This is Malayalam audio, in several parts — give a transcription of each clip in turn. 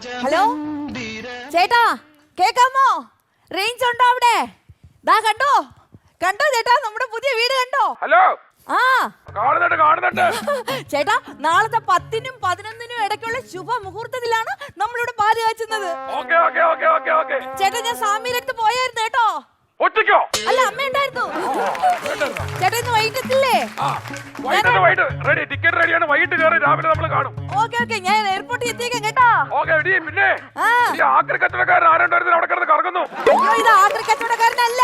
ഹലോ ചേട്ടാ, കേക്കാമോ? റേഞ്ച് ഉണ്ടോ അവിടെ? ദാ കണ്ടോ കണ്ടോ ചേട്ടാ, നമ്മുടെ പുതിയ വീട് കണ്ടോ? ഹലോ. ആ കാണുന്നുണ്ട്. ചേട്ടാ, നാളത്തെ 10-നും 11-നും ഇടയ്ക്കുള്ള ശുഭ മുഹൂർത്തത്തിലാണ് നമ്മളിവിടെ പാല് കാച്ചുന്നത്. ചേട്ടാ, ഞാൻ സ്വാമിയുടെ അടുത്ത് പോയായിരുന്നു കേട്ടോ. ഒറ്റയ്ക്കോ? അല്ല, അമ്മ ഉണ്ടായിരുന്നു. ചേട്ടാ, ഇന്ന് വൈകിട്ട് എത്തില്ലേ? റെഡി, ടിക്കറ്റ് റെഡിയാണ്. വൈകിട്ട് കയറി രാവിലെ നമ്മൾ കാണും. ഓക്കെ, ഞാൻ എയർപോർട്ടിൽ എത്തിയേക്കാം കേട്ടോ. പിന്നെ ആക്രി കച്ചവടക്കാരൻ ആരുണ്ടായിരുന്നു അവിടെ കിടന്ന് കറങ്ങുന്നു? അയ്യോ, ഇത് ആക്രി കച്ചവടക്കാരനല്ല.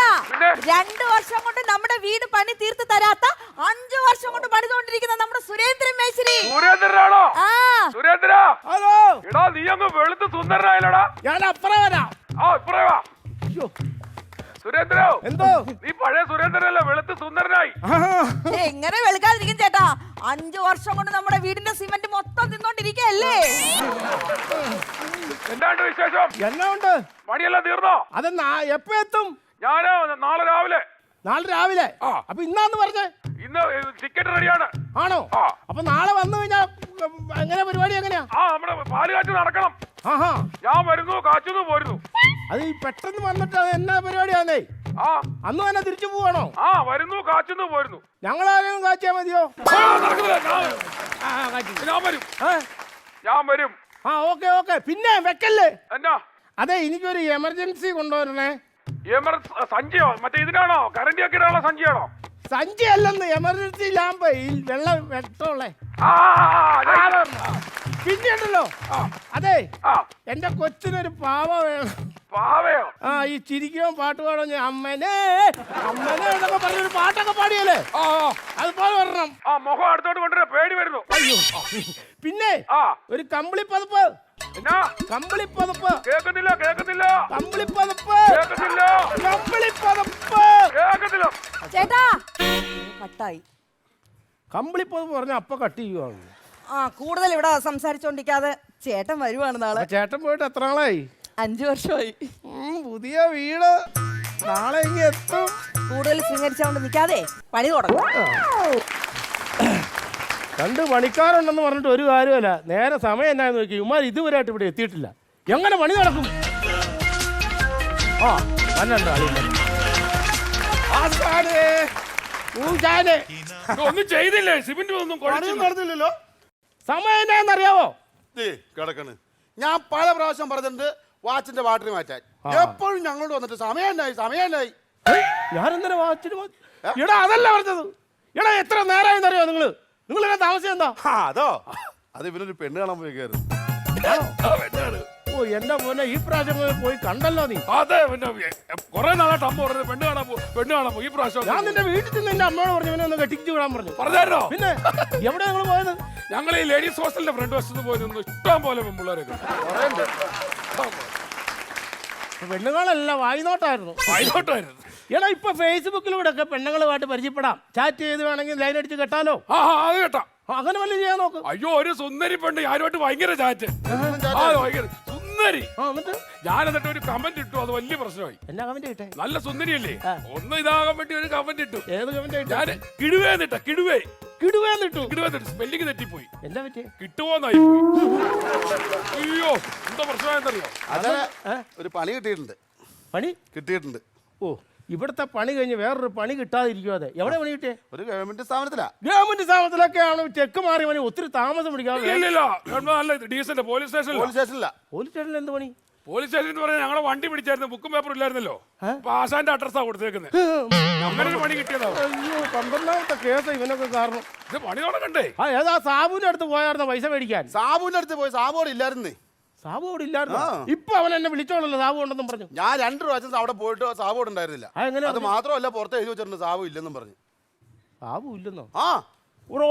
2 വർഷം കൊണ്ട് നമ്മുടെ വീട് പണി തീർത്ത് തരാത്ത 5 വർഷം കൊണ്ട് പണിതുകൊണ്ടിരിക്കുന്ന നമ്മുടെ സുരേന്ദ്രൻ മേശ്ശേരി. സുരേന്ദ്രനാണോ? സുരേന്ദ്ര, ഹലോ. എടാ, നീ അങ്ങ് വെളുത്ത് സുന്ദരനായല്ലോടാ. ഞാൻ അപ്പുറം വരാം. ഇപ്പറേ വാ. സുരേന്ദ്രോ, എന്തോ? നീ പഴയ സുരേന്ദ്രനല്ല, വെളുത്ത് സുന്ദരനായി. എങ്ങനെ വെളുക്കാതിരിക്കും ചേട്ടാ? 5 വർഷം കൊണ്ട് നമ്മുടെ വീടിന്റെ സിമന്റ് മൊത്തം തിന്നോണ്ടിരിക്കല്ലേ. എന്താണ്ട് വിശേഷം? എന്നാ ഉണ്ട്? പണിയെല്ലാം തീർന്നോ? അത് എപ്പോ എത്തും? ഞാന് നാളെ രാവിലെ. നാളെ രാവിലെ? അപ്പൊ ഇന്നാന്ന് പറഞ്ഞേ? ഇന്ന് ടിക്കറ്റ് റെഡിയാണ്. ആണോ? അപ്പൊ നാളെ വന്നു കഴിഞ്ഞാ എങ്ങനെ പരിപാടി? എങ്ങനെയാ? നമ്മുടെ പാല് കാച്ച് നടക്കണം. ആഹാ, ഞാൻ വരുന്നു, കാച്ചുന്നു, പോരുന്നു. അത് ഈ പെട്ടെന്ന് വന്നിട്ട് അത് എന്നാ പരിപാടിയാന്നേ? അന്ന് തന്നെ തിരിച്ചു പോവാണോ? വരുന്നു, കാച്ചുന്നു, പോരുന്നു. ഞങ്ങളാരെങ്കിലും കാച്ചിയാ മതിയോ? ഞാൻ വരും. ഓക്കെ. പിന്നെ വെക്കല്ലേ? എന്നാ? അതെ, എനിക്കൊരു എമർജൻസി കൊണ്ടുവരണേ. സഞ്ചിയോ? മറ്റേ ഇതിനാണോ? കറന്റ് ഒക്കെ ഇടാനുള്ള സഞ്ചിയാണോ? സഞ്ചി അല്ലെന്ന്, എമർജൻസി ലാമ്പ്, ഈ വെള്ളം വെട്ടോളെ. പിന്നെ ഉണ്ടല്ലോ, അതെ, എന്റെ കൊച്ചിനൊരു പാവ വേണം. പാവയോ? ഈ ചിരിക്കുകയും പാട്ട് പാടും. അമ്മനെ അമ്മനെ എന്നൊക്കെ പറഞ്ഞൊരു പാട്ടൊക്കെ പാടിയല്ലേ, അതുപോലെ വരണം. മുഖം അടുത്തോട്ട് കൊണ്ടുവരാ, പേടി വരുന്നു. അയ്യോ, പിന്നെ ഒരു കമ്പിളിപ്പതപ്പ്. കമ്പിളിപ്പതപ്പ് കേൾക്കുന്നില്ല. കമ്പിളിപ്പതപ്പ് കേൾക്കുന്നില്ല. ചേട്ടാ, കട്ടായി. കമ്പിളിപ്പതപ്പ് പറഞ്ഞ അപ്പൊ കട്ട് ചെയ്യുവാണ്. കൂടുതൽ ഇവിടെ സംസാരിച്ചോണ്ടിരിക്കാതെ ചേട്ടൻ വരുവാണ് നാളെ. ചേട്ടൻ പോയിട്ട് എത്ര നാളായി? 5 വർഷമായി. പുതിയ വീട് നാളെ ഇങ്ങ് എത്തും. കൂടുതൽ സ്വീകരിച്ചോണ്ട് നിൽക്കാതെ പണി തുടങ്ങും. 2 പണിക്കാരുണ്ടെന്ന് പറഞ്ഞിട്ട് ഒരു കാര്യമല്ല. നേരെ സമയം എന്നാന്ന് നോക്കി, ഉമ്മാർ ഇതുവരെയായിട്ട് ഇവിടെ എത്തിയിട്ടില്ല. എങ്ങനെ പണി നടക്കും? ഒന്നും ചെയ്തില്ലേ? സിമന്റ് ഒന്നും നടന്നില്ലല്ലോ. സമയം എന്നാന്നറിയാവോ? കിടക്കണ്. ഞാൻ പല പ്രാവശ്യം പറഞ്ഞിട്ടുണ്ട് വാച്ചിന്റെ ബാറ്ററി മാറ്റാൻ. എപ്പോഴും ഞങ്ങളോട് വന്നിട്ട് സമയനായി. ഞാനെന്താ വാച്ചിന്? എടാ, അതല്ല പറഞ്ഞത്. എടാ, എത്ര നേരമായെന്നറിയോ നിങ്ങൾ എന്നാ താമസം എന്താ? അത് ഇവനൊരു പെണ്ണ് കാണാൻ പോയി കയറും. എന്റെ മോനെ, ഈ പ്രാവശ്യം പോയി കണ്ടല്ലോ നീ. അതെ, കൊറേ നാളായിട്ട് അമ്മ പറഞ്ഞു പെണ്ണ് കാണാൻ പോയി. ഈ പ്രാവശ്യം ഞാൻ നിന്റെ വീട്ടിൽ നിന്ന് എന്റെ അമ്മയോട് പറഞ്ഞു ഇവനെ ഒന്ന് കെട്ടിച്ചു വിടാൻ പറഞ്ഞോ. പിന്നെ എവിടെ ഞങ്ങൾ പോയത്? ഞങ്ങൾ ഈ ലേഡീസ് ഹോസ്റ്റലിന്റെ ഫ്രണ്ട് വശത്ത് പോയി നിന്ന് ഇഷ്ടം പോലെ പെൺപിള്ളേരൊക്കെ. പെണ്ണുങ്ങളല്ല, വായിനോട്ടായിരുന്നു. എടാ, ഇപ്പൊ ഫേസ്ബുക്കിലൂടെ ഒക്കെ പെണ്ണുങ്ങളുമായിട്ട് പരിചയപ്പെടാം. ചാറ്റ് ചെയ്ത് വേണമെങ്കിൽ ലൈൻ അടിച്ച് കെട്ടാലോ. അത് കേട്ടാ. അങ്ങനെ വല്ല ചെയ്യാൻ നോക്ക്. അയ്യോ, ഒരു സുന്ദരി പെണ്ണ് ഞാനുമായിട്ട് ഭയങ്കര ചാറ്റ്. സുന്ദരി. ഞാൻ എന്നിട്ട് ഒരു കമന്റ് ഇട്ടു, അത് വലിയ പ്രശ്നമായി. എന്നാ കമന്റ് ഇട്ടേ? നല്ല സുന്ദരിയല്ലേ, ഒന്ന് ഇതാകാൻ വേണ്ടി ഒരു കമന്റ് ഇട്ടു. ഏത് കമന്റ്? ഞാൻ കിടുവേന്നിട്ട. കിടുവേന്നിട്ടു. സ്പെല്ലിംഗ് തെറ്റിപ്പോയി. എന്താ പറ്റി? കിട്ടുവോന്നായി പോയി. അയ്യോ, എന്താ പ്രശ്നമായെന്നറിയോ? അങ്ങനെ ഒരു പണി കിട്ടിയിട്ടുണ്ട്. ഇവിടുത്തെ പണി കഴിഞ്ഞ് വേറൊരു പണി കിട്ടാതിരിക്കുവാതെ. എവിടെ പണി കിട്ടിയേ? ഒരു ഗവൺമെന്റ് സ്ഥാപനത്തിലൊക്കെയാണ് ചെക്ക് മാറി പണി. ഒത്തിരി താമസം പിടിക്കാതെ. പോലീസ് സ്റ്റേഷനിൽ എന്ത് പണി? പോലീസ് സ്റ്റേഷൻ എന്ന് പറഞ്ഞാൽ ഞങ്ങളെ വണ്ടി പിടിച്ചായിരുന്നു, ബുക്കും പേപ്പറും ഇല്ലായിരുന്നല്ലോ. അപ്പൊ ആശാന്റെ അഡ്രസ്സാ കൊടുത്തേക്കുന്നത്. അങ്ങനെ ഒരു പണി കിട്ടിയതാ. അയ്യോ, 12ാമത്തെ കേസ് ഇവനൊക്കെ കാരണം. ഇത് പണി തുടങ്ങണ്ടേ? ഏതാ സാബുവിന്റെ അടുത്ത് പോയായിരുന്ന പൈസ മേടിക്കാൻ? സാബുവിന്റെ അടുത്ത് പോയി. സാബുവിടെ ഇല്ലായിരുന്നേ. സാബു അവിടെ ഇല്ലായിരുന്നു. ഇപ്പൊ അവൻ എന്നെ വിളിച്ചോളല്ലോ സാബു ഉണ്ടെന്നും പറഞ്ഞു. ഞാൻ 2 പ്രാവശ്യം അവിടെ പോയിട്ട് സാബു ഉണ്ടായിരുന്നില്ല. അത് മാത്രമല്ല, പുറത്ത് എഴുതി വെച്ചിട്ടുണ്ട് സാബു ഇല്ലെന്നും പറഞ്ഞു. സാബു ഇല്ലെന്നോ?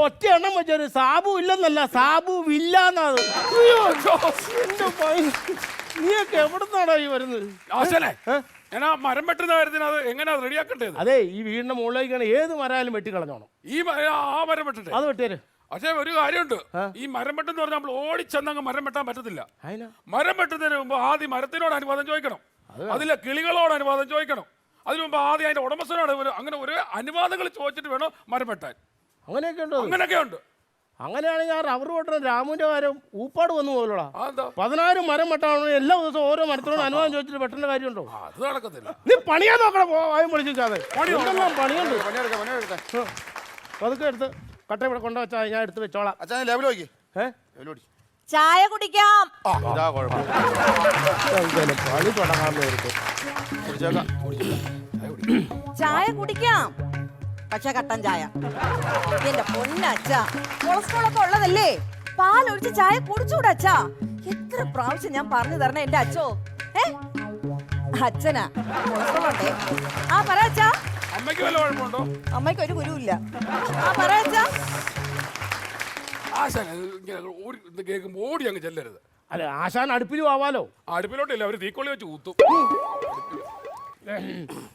ഒറ്റ എണ്ണം വെച്ചൊരു സാബു ഇല്ലെന്നല്ല, സാബു ഇല്ലാന്നത്. നീയൊക്കെ എവിടുന്നാണോ ഈ വരുന്നത്? മരം വെട്ടുന്ന കാര്യത്തിന് അത് എങ്ങനെയാ റെഡിയാക്കണ്ടേ? അതെ, ഈ വീടിന്റെ മുകളിലേക്കാണ് ഏത് മരാലും വെട്ടിക്കളഞ്ഞോണം. ആ മരം വെട്ടണ്ടേ? അത് വെട്ടിയാര്. പക്ഷേ ഒരു കാര്യമുണ്ട്, ഈ മരം വെട്ടെന്ന് പറഞ്ഞാൽ നമ്മൾ ഓടിച്ചെന്നങ്ങ് മരം വെട്ടാൻ പറ്റത്തില്ല. മരം വെട്ടുന്നതിന് മുമ്പ് ആദ്യം മരത്തിനോട് അനുവാദം ചോദിക്കണം, അതിലെ കിളികളോട് അനുവാദം ചോദിക്കണം. അതിന് മുമ്പ് ആദ്യം അതിന്റെ ഉടമസ്ഥനോട് അങ്ങനെ ഒരു അനുവാദങ്ങൾ ചോദിച്ചിട്ട് വേണം മരം വെട്ടാൻ. അങ്ങനെയൊക്കെ ഉണ്ട്. അങ്ങനെയൊക്കെ ഉണ്ട്. അങ്ങനെയാണെങ്കിൽ ആ റബ്ബർ വെട്ടണം രാമുവിന്റെ കാര്യം ഊപ്പാട് വന്നു പോലോടാ. അതെന്താ 16 മരം വെട്ടാണ് എല്ലാ ദിവസവും ഓരോ മരത്തിനോട് അനുവാദം ചോദിച്ചിട്ട് വെട്ടേണ്ട കാര്യമുണ്ടോ? അത് നടക്കത്തില്ല. നീ പണിയാ നോക്കണം, വായും വിളിച്ചിരിക്കാതെ. പണിയുണ്ട്. പണിയുണ്ട്. പണിയെടുക്കാം. അതൊക്കെ എടുത്ത് കട്ട ഇവിടെ കൊണ്ടുവച്ചാ ഞാൻ എടുത്ത് വെച്ചോളാം. അച്ഛൻ ലെവൽ നോക്കി. ലെവൽ ഓടി. ചായ കുടിക്കാം. ഇതാ കുഴപ്പം. പണി തുടങ്ങാൻ നേരത്തെ ചായ കുടിക്കാം, പക്ഷെ കട്ടൻ ചായ. എന്റെ പൊന്നച്ഛ, കൊളസ്ട്രോൾ ഒക്കെ ഉള്ളതല്ലേ, പാലൊഴിച്ച് ചായ കുടിച്ചൂടെ അച്ഛാ? എത്ര പ്രാവശ്യം ഞാൻ പറഞ്ഞു തരണേ എന്റെ അച്ഛോ. അച്ഛനാ കൊളസ്ട്രോൾ ഉണ്ടേ. ആ പറ അച്ഛാ. അമ്മയ്ക്ക് വല്ല കുഴപ്പമുണ്ടോ? അമ്മയ്ക്ക് ഒരു ഗുരുവില്ല. ആ പറ അച്ഛാ. ആശാൻ കേൾക്കുമ്പോ ഓടി അങ്ങ് ചെല്ലരുത്. അല്ല, ആശാൻ അടുപ്പിലും ആവാലോ. അടുപ്പിലോട്ടില്ല, അവര് തീക്കൊള്ളി വെച്ച് ഊത്തും.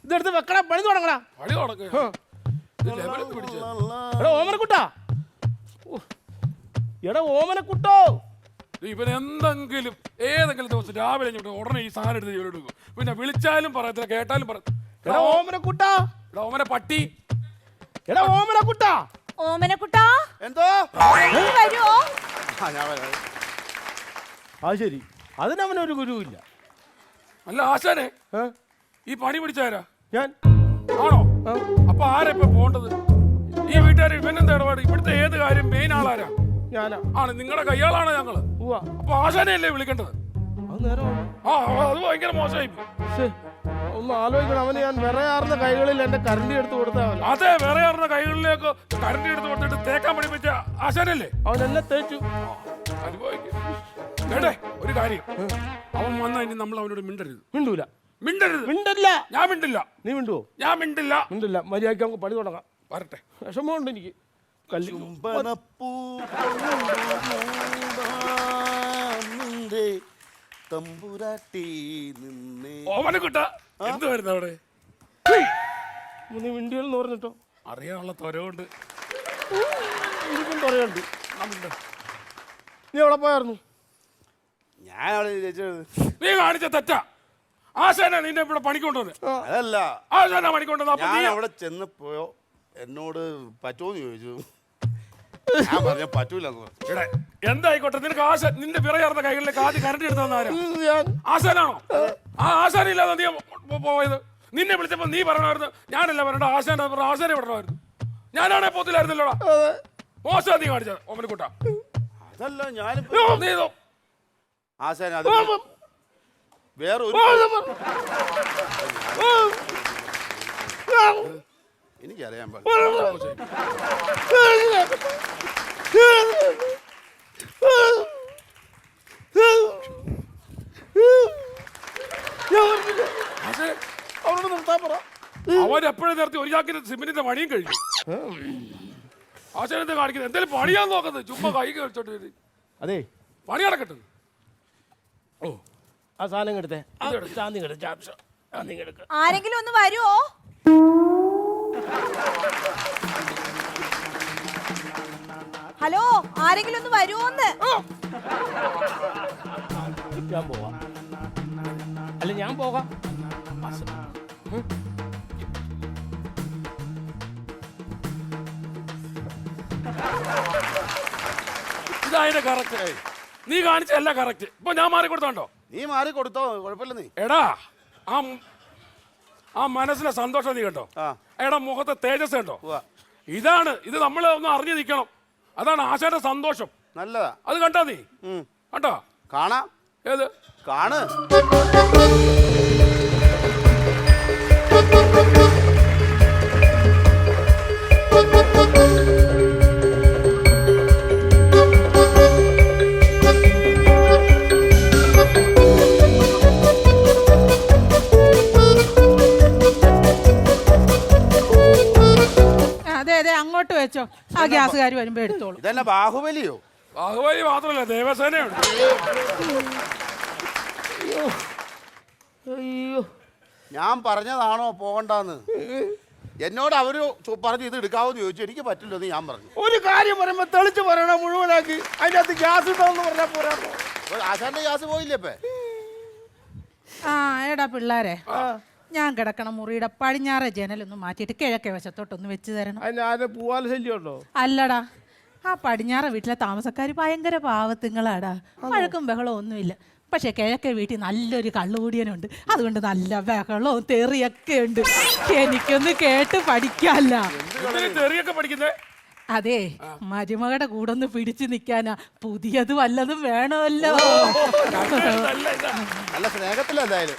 ഇതെടുത്ത് വെക്കടാ, പണി തുടങ്ങടാ. പണി തുടങ്ങുക. എടാ ഓമനക്കുട്ടാ, എടാ ഓമനക്കുട്ടോ, ഇവൻ എന്തെങ്കിലും ഏതെങ്കിലും ദിവസം രാവിലെ ഉടനെ ഈ സാധനം എടുത്ത് ജോലി എടുക്കും. പിന്നെ വിളിച്ചാലും പറയത്തില്ല, കേട്ടാലും എടാ ഓമനക്കുട്ടാ, ഓമന പട്ടി. എടാ ഓമനക്കുട്ടാ. ഓമനക്കുട്ടാ, എന്തോ വരുമോ? ഞാൻ വരാം. അത് ശരി, അതിനവനൊരു ഗുരുവില്ല. അല്ല ആശാനെ, ഈ പണി പിടിച്ചാരാ? ഞാൻ ആണോ? അപ്പൊ ആരാ ഇപ്പൊ പോണ്ടത്? ഈ വീട്ടുകാർ ഇവനെന്താ ഇടപാട്? ഇവിടുത്തെ ഏത് കാര്യം മെയിൻ ആളാരാ? ഞാനാ. ആണ് നിങ്ങളുടെ കയ്യാളാണ് ഞങ്ങള്. അപ്പൊ ആശാനെയല്ലേ വിളിക്കേണ്ടത്? അത് നേരം അത് ഭയങ്കര മോശമായി. ഒന്ന് ആലോചിക്കണം, അവന് ഞാൻ വിറയാർന്ന കൈകളിൽ എന്റെ കരണ്ടി എടുത്ത് കൊടുത്താൽ. അതെ, വിറയാർന്ന കൈകളിലേക്ക് കരണ്ടി എടുത്ത് കൊടുത്തിട്ട് തേക്കാൻ പഠിപ്പിച്ച ആശാനല്ലേ? അവൻ എന്നെ തേച്ചു. അനുഭവിക്കും. കേട്ടെ ഒരു കാര്യം, അവൻ വന്നാ ഇനി നമ്മൾ അവനോട് മിണ്ടരുത്. മിണ്ടൂല. മിണ്ടരുത്. മിണ്ടല്ല. ഞാൻ മിണ്ടില്ല. നീ മിണ്ടുവോ? ഞാൻ മിണ്ടില്ല. മിണ്ടില്ല. മര്യാദയ്ക്ക് നമുക്ക് പണി തുടങ്ങാം. വരട്ടെ. വിഷമമുണ്ട് എനിക്ക്. ഓമനക്കുട്ട എന്തുവായിരുന്നു അവിടെ? നീ മിണ്ടിയെന്ന് പറഞ്ഞിട്ടോ? അറിയാനുള്ള ത്വരമുണ്ട്. എനിക്കും തുറയുണ്ട്. നീ എവിടെ പോയായിരുന്നു? ഞാൻ അവിടെ നീ കാണിച്ച തെറ്റാ. ആശാനാ നിന്നെ ഇവിടെ പണിക്കൊണ്ടുവന്ന്. അതല്ല, ആശാനാ പണിക്കൊണ്ടുവന്ന്. ഞാൻ അവിടെ ചെന്ന് പോയോ എന്നോട് പറ്റുമോന്ന് ചോദിച്ചു. ഞാൻ പറഞ്ഞ പറ്റൂല. എന്തായിക്കോട്ടെ, നിനക്ക് നിന്റെ വിറയാർന്ന കൈകളിലേക്ക് ആദ്യം കരണ്ടി എടുത്തതെന്ന് ആരാ? ഞാൻ ആശാനാണോ? ആ ആശാനില്ലാതെ നീ പോയത്. നിന്നെ വിളിച്ചപ്പോ നീ പറയണമായിരുന്നു ഞാനല്ല പറയണ്ട, ആശാനെ ആശാനെ പറയണമായിരുന്നു. ഞാനാണെ പോത്തില്ലായിരുന്നല്ലോടാ. മോശം നീ കാണിച്ചത് ഓമനക്കുട്ട. അതല്ല, ഞാനിപ്പോ നീ ഇതോ ആശാൻ അത് വേറെ ഒരു എനിക്കറിയാൻ പാടില്ല. അവരോട് നിർത്താൻ പറ. അവൻ എപ്പോഴും നിർത്തി ഒരു ചാക്കിന് സിമെന്റിന്റെ പണിയും കഴിഞ്ഞു. ആശാനെന്താ കാണിക്കുന്നത്? എന്തെങ്കിലും പണിയാന്ന് നോക്കുന്നത്? ചുമ്മാ കൈ കഴിച്ചോട്ട് അതെ, പണി നടക്കട്ടെ. ഓ, ആ സാധനം എടുത്തേ. ആരെങ്കിലും ഒന്ന് വരുമോ? ഹലോ, ആരെങ്കിലും ഒന്ന് വരുമോന്ന്? ഞാൻ പോവാം. അല്ല, ഞാൻ പോകാം. ഇതായത് കറക്റ്റ്. നീ കാണിച്ചല്ല കറക്റ്റ്. ഇപ്പൊ ഞാൻ മാറി കൊടുത്തോണ്ടോ? നീ മാറി കൊടുത്തോ, കുഴപ്പമില്ല. നീ എടാ, ആ മനസ്സിലെ സന്തോഷം നീ കണ്ടോ? എടാ, മുഖത്തെ തേജസ് കണ്ടോ? ഇത് നമ്മൾ ഒന്ന് അറിഞ്ഞു നിൽക്കണം. അതാണ് ആശാന്റെ സന്തോഷം. നല്ലതാ. അത് കണ്ടാ നീ? കണ്ടോ? കാണാം. ഏത് കാണ്? അങ്ങോട്ട് വെച്ചോ, ആ ഗ്യാസുകാർ വരുമ്പോ എടുത്തോളൂ. ഇതന്നെ ബാഹുബലിയോ? ബാഹുബലി മാത്രമല്ല, ദേവസേനയുണ്ട്. അയ്യോ, ഞാൻ പറഞ്ഞതാണോ പോകണ്ടെന്ന്? എന്നോട് അവര് പറഞ്ഞു ഇത് എടുക്കാവോന്ന് ചോദിച്ചു. എനിക്ക് പറ്റില്ലെന്ന് ഞാൻ പറഞ്ഞു. ഒരു കാര്യം പറയുമ്പോ തെളിച്ച് പറയണം മുഴുവനാക്കി. അതിന്റെ അകത്ത് ഗ്യാസ് ഇട്ടോന്ന് പറഞ്ഞാൽ പോരാ. ആശാന്റെ ഗ്യാസ് പോയില്ലേ ഇപ്പൊ? ആ എടാ പിള്ളേരെ, ഞാൻ കിടക്കണ മുറിയുടെ പടിഞ്ഞാറെ ജനലൊന്ന് മാറ്റിയിട്ട് കിഴക്കേ വശത്തോട്ടൊന്ന് വെച്ച് തരണം. അതിന് ആരെ പൂവാല ശല്യം ഉണ്ടോ? അല്ലടാ, ആ പടിഞ്ഞാറ വീട്ടിലെ താമസക്കാർ ഭയങ്കര പാവത്തുങ്ങളാടാ. വഴക്കും ബഹളവും ഒന്നുമില്ല. പക്ഷെ കിഴക്കെ വീട്ടിൽ നല്ലൊരു കള്ളുകൂടിയനുണ്ട്. അതുകൊണ്ട് നല്ല ബഹളവും തെറിയൊക്കെ ഉണ്ട്. എനിക്കൊന്ന് കേട്ട് പഠിക്കാല്ല. തെറിയൊക്കെ പഠിക്കുന്നേ? അതെ, മരുമകളുടെ കൂടെ ഒന്ന് പിടിച്ചു നിൽക്കാനാ. പുതിയത് വല്ലതും വേണമല്ലോ. നല്ല സ്നേഹത്തിലെന്തായാലും.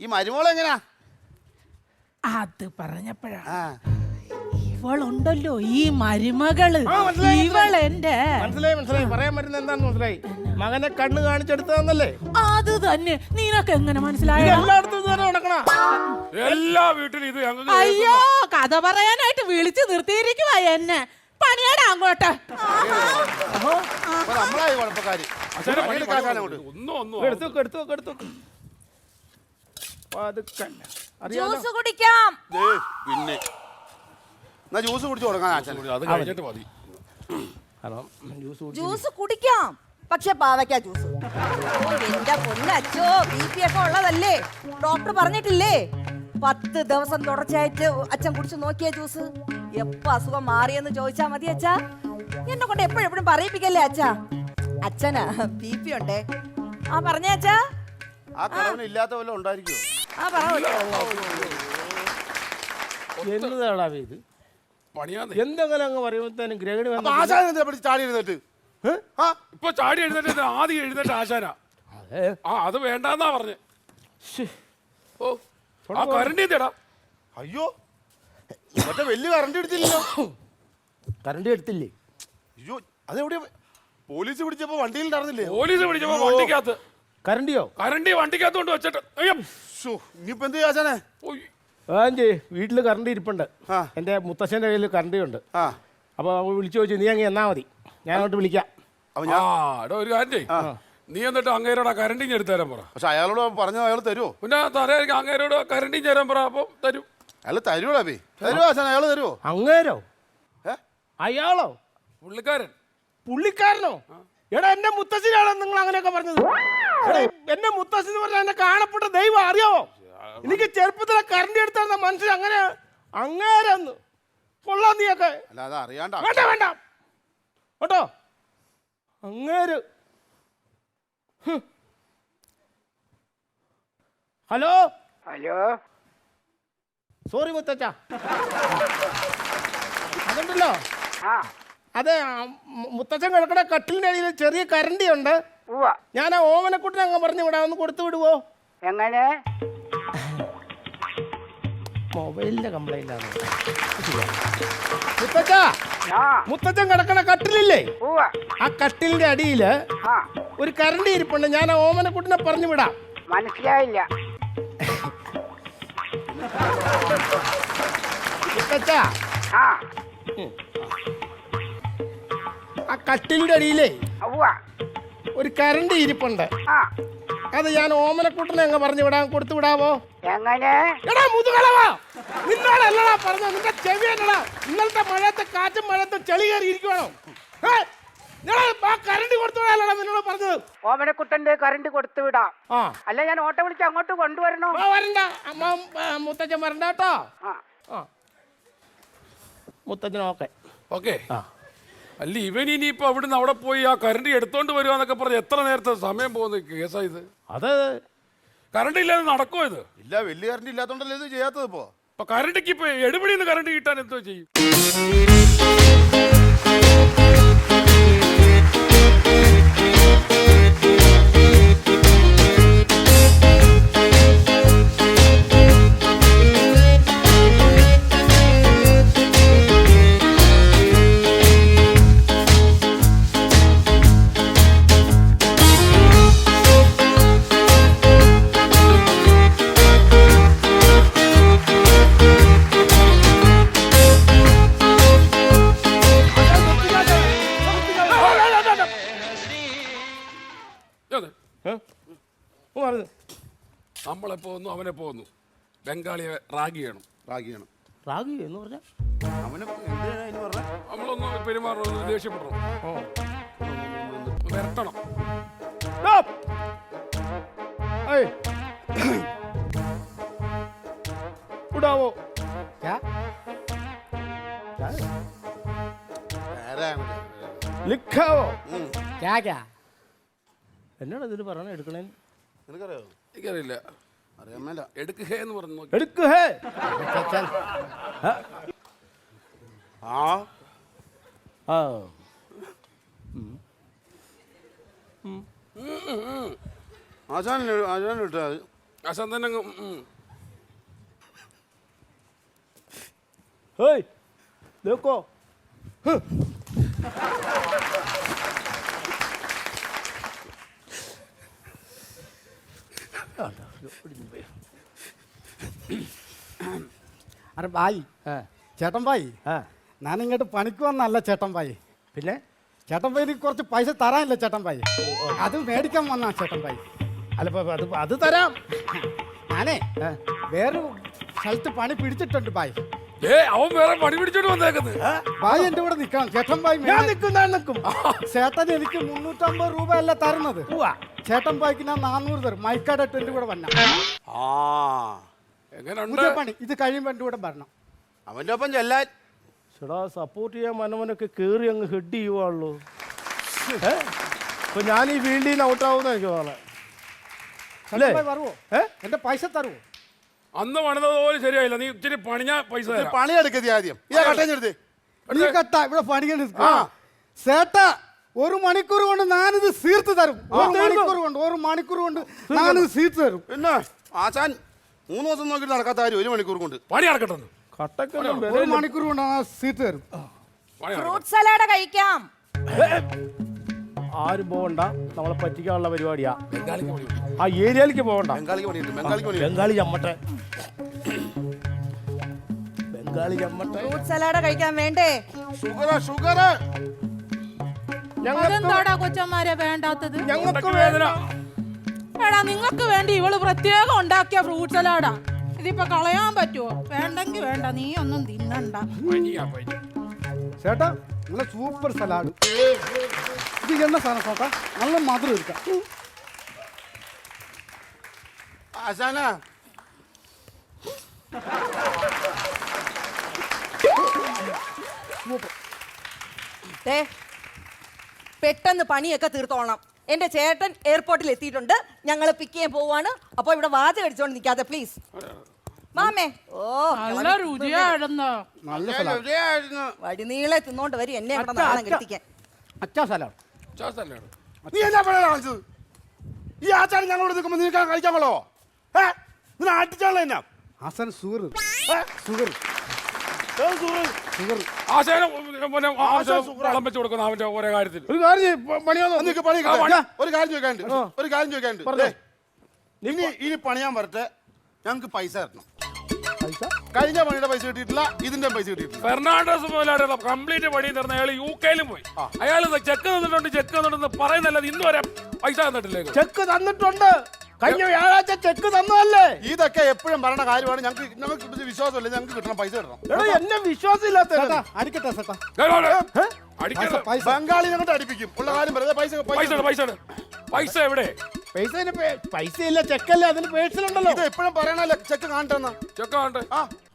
ഈ മരുമോളെങ്ങനാ? അത് പറഞ്ഞപ്പോഴാണ് ഇവളുണ്ടല്ലോ ഈ മരുമകള്. ഇവൾ എന്റെ മനസ്സിലായി പറയാൻ പറ്റുന്ന എന്താന്ന് മനസ്സിലായി. മകനെ കണ്ണ് കാണിച്ചെടുത്തതെന്നല്ലേ? അത് തന്നെ. നിനക്ക് എങ്ങനെ മനസ്സിലായോ? എല്ലായിടത്തും നടക്കണ എല്ലാ വീട്ടിലും ഇത് ഞങ്ങൾക്ക് അയ്യോ, കഥ പറയാനായിട്ട് വിളിച്ചു നിർത്തിയിരിക്കുവാ എന്നെ. പണിയാടാ അങ്ങോട്ട്. നമ്മളായി കുഴപ്പക്കാര്. ഒന്നും എടുത്തു ജ്യൂസ് കുടിക്കാം. പിന്നെ എന്നാ ജ്യൂസ് കുടിച്ചു കൊടുക്കാൻ അച്ഛൻ. അത് കഴിഞ്ഞിട്ട് മതി. ജ്യൂസ് കുടിക്കാം, പക്ഷെ പാവയ്ക്ക ജ്യൂസ്. എന്റെ പൊന്നച്ചോ, BP ഒക്കെ ഉള്ളതല്ലേ? ഡോക്ടർ പറഞ്ഞിട്ടില്ലേ 10 ദിവസം തുടർച്ചയായിട്ട് അച്ഛൻ കുടിച്ചു നോക്കിയ ജ്യൂസ്. എപ്പോ അസുഖം മാറിയെന്ന് ചോദിച്ചാ മതി അച്ഛാ. എന്നെ കൊണ്ട് എപ്പോഴും പറയിപ്പിക്കല്ലേ അച്ഛാ. അച്ഛനാ BP ഉണ്ടേ. ആ പറഞ്ഞേ അച്ഛാ. ആ കളവിന് ഇല്ലാത്ത വല്ലതും ഉണ്ടായിരിക്കുമോ? ആ പറഞ്ഞു. എന്നതാടാ ഇത്? പണിയാന്ന് എന്തെങ്കിലും അങ്ങ് പറയുമ്പോഴത്തേനും ഗ്രഹണി ചാടി എഴുന്നേറ്റ് ഇപ്പൊ ചാടി എഴുന്നേറ്റ് ആദ്യം എഴുന്നേറ്റ് ആശാനാ. അത് വേണ്ടെന്നാ പറഞ്ഞ്. ഓ ആ കരണ്ടി എന്തെടാ? അയ്യോ മറ്റേ വലിയ കറണ്ട് എടുത്തില്ലല്ലോ. കറണ്ട് എടുത്തില്ലേ? അയ്യോ അതെവിടെയാ? പോലീസ് പിടിച്ചപ്പോ വണ്ടിയിൽ നടന്നില്ലേ? പോലീസ് പിടിച്ചപ്പോ വണ്ടിക്കകത്ത് കറണ്ടിയോ? കരണ്ടി വണ്ടിക്കകത്ത് കൊണ്ട് വെച്ചിട്ട്. അയ്യോ ഇനിയിപ്പോ എന്ത് ചെയ്യാച്ചാനെ? വീട്ടില് കറണ്ട് ഇരിപ്പുണ്ട്. എന്റെ മുത്തശ്ശന്റെ കയ്യിൽ കറണ്ടി ഉണ്ട്. അപ്പൊ വിളിച്ചു ചോദിച്ചു, നീ അങ്ങ് എന്നാ മതി, ഞാൻ അങ്ങോട്ട് വിളിക്കാം. ഒരു കാര്യം ചെയ്യ്. നീ എന്നിട്ട് അങ്ങേരോട് കരണ്ടിങ് എടുത്തു തരാൻ പറ. പക്ഷെ അയാളോട് പറഞ്ഞ അയാൾ തരുമോ? പിന്നെ തരായിരിക്കും. അങ്ങേരോട് കരണ്ടിങ് തരാൻ പറ. അപ്പൊ തരും. അയാൾ തരുവോടാ? തരുവോ ആശാൻ? അയാൾ തരുവോ? അങ്ങേരോ? അയാളോ? പുള്ളിക്കാരനോ? എടാ എന്റെ മുത്തശ്ശനാണോ നിങ്ങൾ അങ്ങനെയൊക്കെ പറഞ്ഞത്? എന്റെ മുത്തശ്ശി എന്ന് പറഞ്ഞാൽ എന്നെ കാണപ്പെട്ട ദൈവം അറിയാവോ? എനിക്ക് ചെറുപ്പത്തിലെ കറണ്ട് എടുത്താൽ മനുഷ്യൻ അങ്ങനെ അങ്ങേരന്ന് കൊള്ളാം. നീയൊക്കെ അല്ലാതെ അറിയാണ്ട. വേണ്ട കേട്ടോ അങ്ങേര്. ഹലോ സോറി മുത്തച്ഛ, അതുണ്ടല്ലോ. അതെ, മുത്തച്ഛൻ കിടക്കണ കട്ടിലിന്റെ അടിയിൽ ചെറിയ കരണ്ടി ഉണ്ട്. ഞാൻ ആ ഓമനക്കുട്ടിനെ അങ്ങ് പറഞ്ഞു വിടാം, ഒന്ന് കൊടുത്തു വിടുവോ? എങ്ങനെ? മൊബൈലിന്റെ കംപ്ലൈന്റ് ആണ് മുത്തച്ഛ. മുത്തച്ഛൻ കിടക്കണ കട്ടിലില്ലേ, ആ കട്ടിലിന്റെ അടിയില് ഒരു കരണ്ടി ഇരിപ്പുണ്ട്. ഞാൻ ആ ഓമനക്കുട്ടിനെ പറഞ്ഞു വിടാം. മനസ്സിലായില്ല. മുത്തച്ഛ, ആ കട്ടിലിന്റെ അടിയിലേ ഒരു കരണ്ടി ഇരിപ്പുണ്ട്. അത് ഞാൻ ഓമനക്കുട്ടനെ അങ്ങ് പറഞ്ഞു വിടാൻ, കൊടുത്തു വിടാവോ? എങ്ങനെ? എടാ മുതുകളവാ, നിന്നോടല്ലടാ പറഞ്ഞ, നിന്റെ ചെവിയല്ലടാ. ഇന്നലത്തെ മഴയത്തെ കാറ്റും മഴയത്തെ ചെളി കയറി ഇരിക്കുവാണോ? ആ കരണ്ടി കൊടുത്തു വിടാനല്ലടാ നിന്നോട് പറഞ്ഞത്. ഓമനക്കുട്ടന്റെ കറണ്ട് കൊടുത്തു വിടാം. അല്ല ഞാൻ ഓട്ടോ വിളിച്ച് അങ്ങോട്ട് കൊണ്ടുവരണോ? വരണ്ട മുത്തച്ഛൻ വരണ്ട കേട്ടോ. മുത്തച്ഛൻ ഓക്കെ. അല്ല ഇവൻ ഇനിയിപ്പോ അവിടുന്ന് അവിടെ പോയി ആ കറണ്ട് എടുത്തോണ്ട് വരുവാന്നൊക്കെ പറഞ്ഞ് എത്ര നേരത്തെ സമയം പോകുന്ന കേസാ ഇത്? അത് കറണ്ട് ഇല്ലാതെ നടക്കുമോ ഇത്? ഇല്ല, വലിയ കറണ്ട് ഇല്ലാത്തോണ്ടല്ലേ ഇത് ചെയ്യാത്തത്. ഇപ്പൊ കറണ്ടിക്ക് ഇപ്പൊ എടുപിടിന്ന് കറണ്ട് കിട്ടാൻ എന്തോ ചെയ്യും? നമ്മളെ പോകുന്നു, അവനെ പോകുന്നു. ബംഗാളിയെ റാഗി ചെയ്യണം. റാഗി എന്ന് പറഞ്ഞാൽ നമ്മളൊന്ന് പെരുമാറണം, ദേഷ്യപ്പെടണം, വരട്ടണം. വിടാവോ? എടുക്കാവോ ക്യാ എന്നോട് ഇതിന് പറയണ എടുക്കണേ നിനക്കറിയോ? എനിക്കറിയില്ല. അറിയാൻ മേല. എടുക്കുക എന്ന് പറഞ്ഞു നോക്കി. എടുക്ക് ഹേ ആ ആ ആശാൻ ഇട്ടാ മതി. ആശാൻ തന്നെ അങ്ങ് ഹേയ് देखो അരെ ബായി ചേട്ടൻ ബായി ഞാൻ ഇങ്ങോട്ട് പണിക്ക് വന്നല്ല ചേട്ടൻ ബായി. പിന്നെ ചേട്ടൻ ബായി എനിക്ക് കുറച്ച് പൈസ തരാനില്ല ചേട്ടൻ ബായി. അത് മേടിക്കാൻ വന്നാ ചേട്ടൻ ബായി. അല്ല അത് തരാം. ഞാനേ വേറെ സ്ഥലത്ത് പണി പിടിച്ചിട്ടുണ്ട് ബായി. അവൻ വേറെ പണി പിടിച്ചോണ്ട് വന്നേക്കുന്നത്. ബായി എന്റെ കൂടെ നിൽക്കണം ചേട്ടൻ ബായി. ഞാൻ നിൽക്കും ചേട്ടൻ എനിക്ക് 350 രൂപ അല്ല തരുന്നത്. ചേട്ടൻ ബായിക്ക് ഞാൻ 400 തരും. മൈക്കാടായിട്ട് എന്റെ കൂടെ വന്ന ആ എങ്ങനെയുണ്ട്? പുതിയ പണി ഇത് കഴിയുമ്പോ എന്റെ കൂടെ വരണം. അവന്റെ ഒപ്പം ചെല്ലാൻ. ചേടാ സപ്പോർട്ട് ചെയ്യാൻ മനമനൊക്കെ കേറി അങ്ങ് ഹെഡ് ചെയ്യുവാണല്ലോ. ഇപ്പൊ ഞാൻ ഈ ഫീൽഡിൽ നിന്ന് ഔട്ടാവുന്ന എനിക്ക് തോന്നണേ. ചേട്ടൻ ബായി വരുവോ? എന്റെ പൈസ തരുവോ? അന്ന് പണിതത് പോലും ശരിയായില്ല. നീ ഇച്ചിരി പണിഞ്ഞ പൈസ തരാം. പണിയെടുക്കതി ആദ്യം. ഇതാ കട്ടഞ്ഞെടുത്ത്. നീ കട്ട ഇവിടെ പണികൾ ചേട്ടാ 1 മണിക്കൂർ കൊണ്ട് ഞാനിത് തീർത്ത് തരും. 1 മണിക്കൂർ കൊണ്ട് ഞാനിത് തീർത്ത് തരും. പിന്നെ ആശാൻ 3 ദിവസം നോക്കിയിട്ട് നടക്കാത്ത കാര്യം 1 മണിക്കൂർ കൊണ്ട്. പണി നടക്കട്ടെ. കട്ടക്കൊന്നും 1 മണിക്കൂർ കൊണ്ട് ആ തീർത്ത് തരും. പണി ഫ്രൂട്ട് സലാഡ് കഴിക്കാം. ആരും പോകണ്ട, നമ്മളെ പറ്റിക്കാനുള്ള പരിപാടിയാ. ബംഗാളിക്ക് പണി കൊടുക്കും. ആ ഏരിയയിലേക്ക് പോകണ്ട. ബംഗാളിക്ക് പണിയുണ്ട്. ബംഗാളിക്ക് പണി. ബംഗാളി ചമ്മട്ടെ, ബംഗാളി ചമ്മട്ടെ. ഫ്രൂട്ട് സലാഡ് കഴിക്കാൻ വേണ്ടേ? ഷുഗർ അതെന്താടാ കൊച്ചന്മാരെ വേണ്ടാത്തത്? ഞങ്ങൾക്ക് വേദന. എടാ നിങ്ങൾക്ക് വേണ്ടി ഇവള് പ്രത്യേകം ഉണ്ടാക്കിയ ഫ്രൂട്ട് സലാഡാ. ഇതിപ്പോ കളയാൻ പറ്റുമോ? വേണ്ടെങ്കിൽ വേണ്ട, നീ ഒന്നും തിന്നണ്ട. പനിയാ പനി. ചേട്ടാ നല്ല സൂപ്പർ സലാഡ്. ഇത് എന്ന സാധനം ചേട്ടാ, നല്ല മധുരം എടുക്കാം. ആശാനാ ദേ, പെട്ടെന്ന് പണിയൊക്കെ തീർത്തോളണം. എന്റെ ചേട്ടൻ എയർപോർട്ടിൽ എത്തിയിട്ടുണ്ട്. ഞങ്ങൾ പിക്ക് ചെയ്യാൻ പോവാണ്. അപ്പൊ ഇവിടെ വാചകം അടിച്ചോണ്ട് നിൽക്കാതെ പ്ലീസ്. മാമേ ഓ നല്ല രുചിയായിരുന്നോ? നല്ല സലാഡ്. രുചിയായിരുന്നു. വടിനീളെ തിന്നോണ്ട് വരും എന്നെ ഇവിടെ നാണം കെട്ടിക്കാൻ. അച്ചാ സലാഡ്. ശ്വാസമല്ലാണ്. നീ എന്നാ പണിയാ കാണിച്ചത്? ഈ ആചാരം ഞങ്ങളോട് നിൽക്കുമ്പോൾ നിനക്ക് കഴിക്കാൻ കൊള്ളോ? നിന്നെ അടിച്ചാണല്ലോ എന്നാ? ആസാൻ ഷുഗർ ഷുഗർ ഷുഗർ. ആശാനും വളം വെച്ച് കൊടുക്കുന്ന അവന്റെ ഓരോ കാര്യത്തിൽ. ഒരു കാര്യം പണിയാന്നോ? നിനക്ക് പണി ഒരു കാര്യം ചോദിക്കാണ്ട്. ദേ, ഇനി പണിയാൻ വരട്ടെ. ഞങ്ങൾക്ക് പൈസ തരണം. പൈസ കഴിഞ്ഞ പണിയുടെ പൈസ കിട്ടിയിട്ടില്ല, ഇതിന്റെ പൈസ കിട്ടിയിട്ടില്ല. ഫെർണാണ്ടസ് മുതലാളിയുടെ കംപ്ലീറ്റ് പണി തരുന്ന അയാൾ UK-ലും പോയി. അയാൾ ചെക്ക് തന്നിട്ടുണ്ടെന്ന് പറയുന്നല്ലാതെ ഇന്ന് വരെ പൈസ തന്നിട്ടില്ലേ? ചെക്ക് തന്നിട്ടുണ്ട്. കഴിഞ്ഞ വ്യാഴാഴ്ച ചെക്ക് തന്നതല്ലേ? ഇതൊക്കെ എപ്പോഴും പറയണ കാര്യമാണ്. ഞങ്ങൾക്ക് വിശ്വാസമില്ല. ഞങ്ങൾക്ക് കിട്ടണം, പൈസ കിട്ടണം. എടാ എന്നെ വിശ്വാസം ഇല്ലാത്ത ചേട്ടാ അടിക്കട്ടെ ചേട്ടാ. അടിക്കരുത്. പൈസ ബംഗാളി ഞങ്ങൾക്ക് അടിപ്പിക്കും. ഉള്ള കാര്യം പറയുന്നത് പൈസ എവിടെ? പൈസ ഇല്ല, ചെക്കല്ലേ, അതിന് പേഴ്സലുണ്ടല്ലോ. ഇത് എപ്പോഴും പറയണല്ലേ ചെക്ക് കാണട്ടെന്ന്. ചെക്ക് കാണട്ടെ.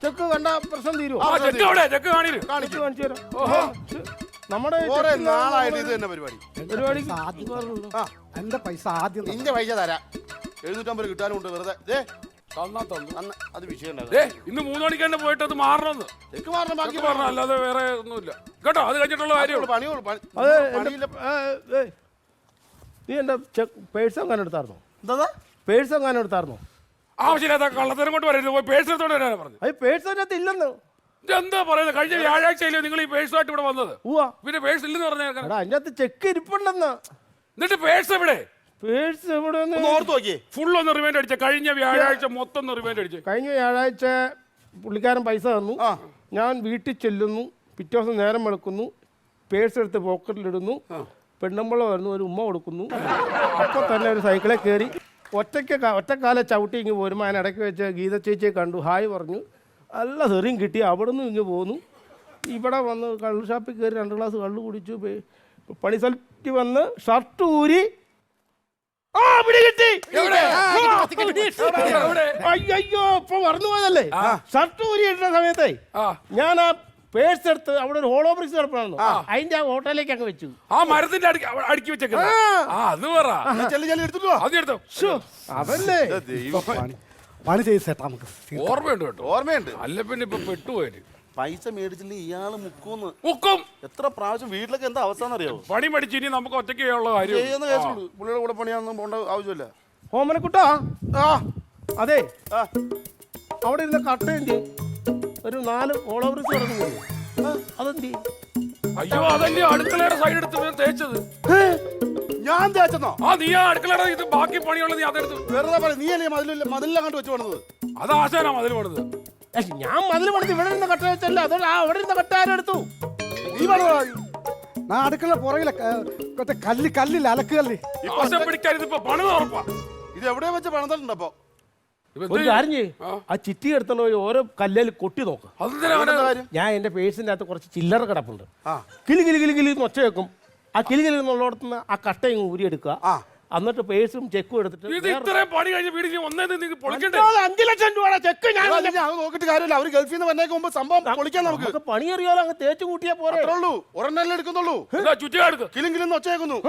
ചെക്ക് കണ്ട പ്രശ്നം തീരുവോ? ആ ചെക്ക് എവിടെ? ചെക്ക് കാണിര്. ചെക്ക് കാണിച്ചു തരാം. ഓഹോ, നമ്മുടെ കുറെ നാളായിട്ട് ഇത് തന്നെ പരിപാടി. പരിപാടിക്ക് എന്റെ പൈസ ആദ്യം തരണം. നിന്റെ പൈസ തരാം. 750 കിട്ടാനും ഉണ്ട് വെറുതെ. തന്നാ തന്നു. അന്ന് അത് വിഷയം ഇന്ന് 3 മണിക്ക് തന്നെ പോയിട്ട് അത് മാറണമെന്ന് ചെക്ക് മാറണം. ബാക്കി പറഞ്ഞ അല്ലാതെ വേറെ ഒന്നുമില്ല കേട്ടോ. അത് കഴിഞ്ഞിട്ടുള്ള കാര്യമുള്ളൂ. അതെ. നീ എന്റെ പേഴ്സ് എങ്ങാനും എടുത്തായിരുന്നോ? എന്താ പേഴ്സ് എങ്ങാനും എടുത്തായിരുന്നോ? ആവശ്യമില്ലാത്ത കള്ളത്തരം കൊണ്ട് വരരുത്. പോയി പേഴ്സ് എടുത്തോണ്ട് വരാനാണ് പറഞ്ഞത്. അത് പേഴ്സ് അതിനകത്ത് ഇല്ലെന്ന്. എന്താ പറയുന്നത്? കഴിഞ്ഞ വ്യാഴാഴ്ചയില്ലേ നിങ്ങൾ ഈ പേഴ്സുമായിട്ട് ഇവിടെ വന്നത്? ഉവ്വാ. പിന്നെ പേഴ്സ് ഇല്ലെന്ന് പറഞ്ഞാൽ എടാ അതിന്റെ അകത്ത് ചെക്ക് ഇരിപ്പുണ്ടെന്ന്. എന്നിട്ട് പേഴ്സ് എവിടെ? പേഴ്സ് എവിടെ? ഓർത്ത് നോക്കിയേ. ഫുൾ ഒന്ന് റിമൈൻഡ് അടിച്ച. കഴിഞ്ഞ വ്യാഴാഴ്ച മൊത്തം ഒന്ന് റിമൈൻഡ് അടിച്ച്. കഴിഞ്ഞ വ്യാഴാഴ്ച പുള്ളിക്കാരൻ പൈസ തന്നു. ഞാൻ വീട്ടിൽ ചെല്ലുന്നു. പിറ്റേ ദിവസം നേരം വെളുക്കുന്നു. പേഴ്സ് എടുത്ത് പോക്കറ്റിലിടുന്നു. പെണ്ണമ്പള വരുന്നു, ഒരു ഉമ്മ കൊടുക്കുന്നു. അപ്പോൾ തന്നെ ഒരു സൈക്കിളിൽ കയറി ഒറ്റക്കാല ചവിട്ടി ഇങ്ങ് പോരുമ്പോൾ അതിനിടയ്ക്ക് വെച്ച് ഗീത ചേച്ചിയെ കണ്ടു. ഹായ് പറഞ്ഞു. നല്ല സെറിയും കിട്ടി. അവിടെ നിന്ന് ഇങ്ങ് പോന്നു. ഇവിടെ വന്ന് കള്ള് ഷാപ്പിൽ കയറി 2 ഗ്ലാസ് കള്ള് കുടിച്ചു. പണി സ്ഥലത്ത് വന്ന് ഷർട്ട് ഊരി അയ്യോ ഇപ്പൊ മറന്നു പോയതല്ലേ. ഷർട്ട് ഊരി ഇടുന്ന സമയത്തെ ഞാൻ ആ പേഴ്സ് എടുത്ത് അവിടെ ഒരു ഹോളോ ബ്രിക്സ് കിടപ്പുണ്ടായിരുന്നു അതിന്റെ ആ ഹോട്ടലിലേക്ക് അങ്ങ് വെച്ചു. ആ മരത്തിന്റെ അടുക്കി വെച്ചേക്കുന്നത് അത് പറ ചെല്ലി എടുത്തിട്ടോ അത് എടുത്തോ അതല്ലേ പണി ചെയ്ത് സേട്ടാ നമുക്ക്. ഓർമ്മയുണ്ട് കേട്ടോ ഓർമ്മയുണ്ട്. അല്ല പിന്നെ ഇപ്പൊ പെട്ടുപോയിട്ട് പൈസ മേടിച്ചില്ലെങ്കിൽ ഇയാള് മുക്കൂന്ന് മുക്കും എത്ര പ്രാവശ്യം വീട്ടിലൊക്കെ എന്താ അവസ്ഥ അറിയാവോ? പണി പഠിച്ച് ഇനി നമുക്ക് ഒറ്റയ്ക്ക് ചെയ്യാനുള്ള കാര്യം ചെയ്യുന്ന കേസുള്ളൂ. പുള്ളിയുടെ കൂടെ പണിയാണെന്നും പോകേണ്ട ആവശ്യമില്ല. ഓമനക്കുട്ടാ ആ അതെ ആ അവിടെ ഇരുന്ന കട്ടയുണ്ട് ഒരു 4 ഹോളോ ബ്രിക്സ് കിടന്നു. അതെന്തി? അയ്യോ അതല്ലേ അടുക്കളയുടെ സൈഡ് എടുത്ത് തേച്ചത്. ഞാൻ തേച്ചെന്നോ? ആ നീ ആ അടുക്കളയുടെ ഇത് ബാക്കി പണിയുള്ളത് നീ അതെടുത്ത് വെറുതെ പറയും. നീ അല്ലേ മതിലെല്ലാം കണ്ട് വെച്ച് പോണത്? അത് ആശാനാ മതിൽ പണിത്. ഞാൻ മതിൽ പണിത് ഇവിടെ ഇരുന്ന കട്ട വെച്ചല്ല. അതോടെ അവിടെ ഇരുന്ന കട്ട ആരെടുത്തു? നീ പറഞ്ഞോ? ഞാൻ അടുക്കള പുറകിലെ കല്ലില്ല അലക്കുകല്ല്. ആശം പിടിക്കാൻ ഇതിപ്പോ പണി ഉറപ്പാ. ഇത് എവിടെ വെച്ച് പണിതിട്ടുണ്ട് അപ്പൊ? ഒരു കാര്യം ചെയ്യ്, ആ ചിറ്റി എടുത്തോ ഓരോ കല്ലിൽ കൊട്ടി നോക്ക്. ഞാൻ എന്റെ പേഴ്സിന്റെ അകത്ത് കുറച്ച് ചില്ലറ കിടപ്പുണ്ട്. കിളി കിളി കിളി കിളി ഒച്ച വെക്കും. ആ കിളി കിളി എന്നുള്ളടത്തുനിന്ന് ആ കട്ടയും ഊരിയെടുക്കുക. എന്നിട്ട് പേഴ്സും ചെക്കും എടുത്തിട്ട് ഇത് ഇത്രയും പണി കഴിഞ്ഞ് വീടിന് ഒന്നേ പൊളിക്കണ്ടേ? 5 ലക്ഷം രൂപയുടെ ചെക്ക് ഞാൻ നോക്കിട്ട് കാര്യമില്ല. അവര് ഗൾഫിൽ നിന്ന് വന്നേക്ക് മുമ്പ് സംഭവം പൊളിക്കാൻ നമുക്ക് പണി അറിയാലോ. അങ്ങ് തേച്ച് കൂട്ടിയാ പോരെ. ഉള്ളൂ. ഒരെണ്ണല്ലേ എടുക്കുന്നുള്ളൂ. ചുറ്റിയെടുക്ക്. കിലും കിലും ഒച്ചയേക്കുന്നു.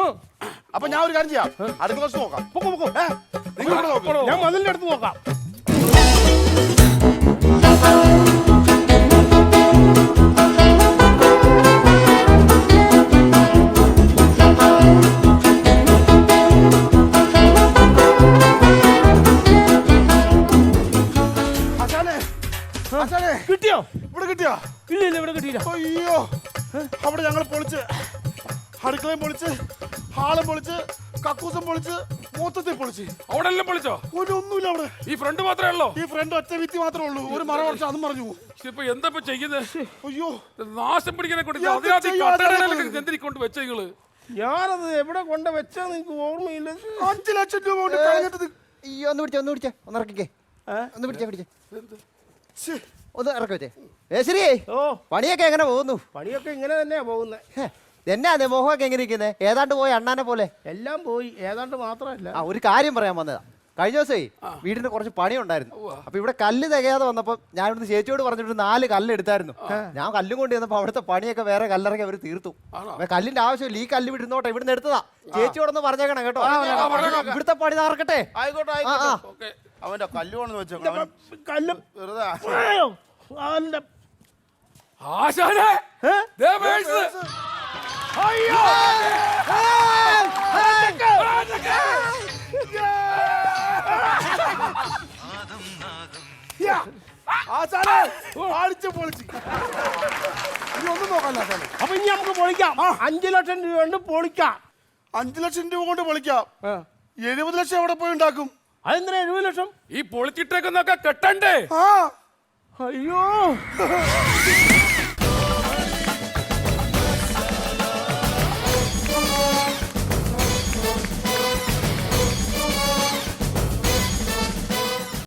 അപ്പൊ ഞാൻ ഒരു കാര്യം ചെയ്യാം. അടുത്ത ദിവസം നോക്കാം. നിങ്ങൾ ഇവിടെ നോക്കൂ. ഞാൻ മതിലിന്റെ അടുത്ത് നോക്കാം. കിട്ടിയോ? ഇവിടെ കിട്ടിയോ? ഇല്ല ഇല്ല ഇവിടെ കിട്ടിയില്ല. അയ്യോ അവിടെ ഞങ്ങൾ പൊളിച്ച് അടുക്കളയും പൊളിച്ച് ഹാളും പൊളിച്ച് കക്കൂസും പൊളിച്ച് മൊത്തത്തിൽ പൊളിച്ച്. അവിടെ എല്ലാം പൊളിച്ചോ? ഒന്നുമില്ല അവിടെ. ഈ ഫ്രണ്ട് മാത്രമേ ഉള്ളോ? ഈ ഫ്രണ്ട് ഒറ്റ ഭിത്തി മാത്രമേ ഉള്ളൂ. ഒരു മരം കുറച്ച് അതും പറഞ്ഞു. ഇപ്പൊ എന്താ ചെയ്യുന്നത്? അയ്യോ നാശം പിടിക്കാനെ കൊണ്ട് എന്തിരിക്കൊണ്ട് വെച്ച നിങ്ങള്? ഞാനത് എവിടെ കൊണ്ട് വെച്ചാന്ന് എനിക്ക് ഓർമ്മയില്ല. 5 ലക്ഷം രൂപ കൊണ്ട് കളഞ്ഞിട്ടത്. ഒന്ന് പിടിച്ചേ ഒന്ന് ഇറക്കിക്കേ. ഒന്ന് പിടിച്ചേ ഒന്ന് ഇറക്കി വെച്ചേ. ശരി. പണിയൊക്കെ എങ്ങനെ പോകുന്നു? പണിയൊക്കെ ഇങ്ങനെ തന്നെയാ പോകുന്നത്. എന്നാ അതെ മോഹമൊക്കെ എങ്ങനെ ഇരിക്കുന്നത്? ഏതാണ്ട് പോയി അണ്ണാനെ പോലെ. എല്ലാം പോയി. ഏതാണ്ട് മാത്രമല്ല. ഒരു കാര്യം പറയാൻ വന്നതാ. കഴിഞ്ഞ ദിവസേ വീടിന് കുറച്ച് പണി ഉണ്ടായിരുന്നു. അപ്പൊ ഇവിടെ കല്ല് തികയാതെ വന്നപ്പോ ഞാൻ ഇവിടുന്ന് ചേച്ചിയോട് പറഞ്ഞിട്ട് 4 കല്ല് എടുത്തായിരുന്നു. ഞാൻ കല്ലും കൊണ്ട് ചെന്നപ്പോ അവിടുത്തെ പണിയൊക്കെ വേറെ കല്ലിറക്കി അവർ തീർത്തു. കല്ലിന്റെ ആവശ്യമില്ല. ഈ കല്ല് വിടുന്നോട്ടെ. ഇവിടുന്ന് എടുത്തതാ. ചേച്ചിയോടൊന്ന് പറഞ്ഞേക്കണം കേട്ടോ. ഇവിടുത്തെ പണി നടക്കട്ടെ. ആയിക്കോട്ടെ. അവന്റെ കല്ലുവാണെന്ന് വെച്ചോ. കല്ല് വെറുതെ ആശാനെ അയ്യോ ഒന്നും നോക്കല്ല. അപ്പൊ ഇനി നമുക്ക് പൊളിക്കാം. 5 ലക്ഷം രൂപ കൊണ്ട് പൊളിക്കാം. 5 ലക്ഷം രൂപ കൊണ്ട് പൊളിക്കാം. 70 ലക്ഷം എവിടെ പോയി ഉണ്ടാക്കും? അതെന്തിനാ 70 ലക്ഷം? ഈ പൊളിച്ചിട്ടേക്കുന്നൊക്കെ കെട്ടണ്ടേ? അയ്യോ